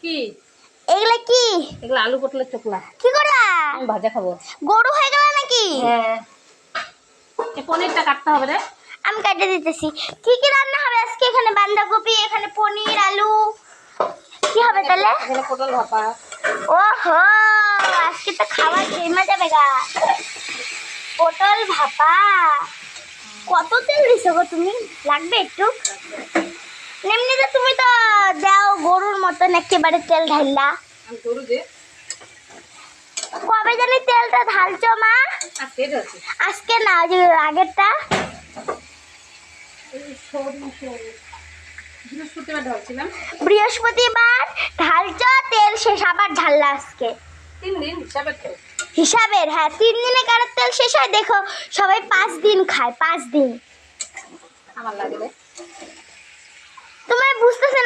কি এগুলা কি? এগুলো আলু পটলের চোখলা। কি করলা? আমি ভাজা খাবো। গরু হয়ে গেল নাকি? হ্যাঁ, এই পনিরটা কাটতে হবে রে। আমি কেটে দিতেছি। কি কি রান্না হবে আজকে? এখানে বাঁধাকপি, এখানে পনির, আলু। কি হবে তাহলে? এখানে পটল ভাপা। ওহো, আজকে তো খাবার জমা যাবে গা। পটল ভাপা। কত তেল দিছো গো তুমি? লাগবে একটু? এমনিতে তুমি তো দাও গরুর মতন একেবারে তেল ঢাইলা। আমি গরু যে কবে জানি তেলটা ঢালছো মা? আজকে ঢালছি। আজকে না, ওই যে আগেরটা। বৃহস্পতিবার ঢালছিলাম। বৃহস্পতিবার ঢালছো তেল, শেষ আবার ঢাললা আজকে। 3 দিন হিসাবে তো। হিসাবের? হ্যাঁ, 3 দিনে কারোর তেল শেষ হয়? দেখো সবাই 5 দিন খায়, 5 দিন। আমার লাগে রে। তোমার বুঝতেছে না।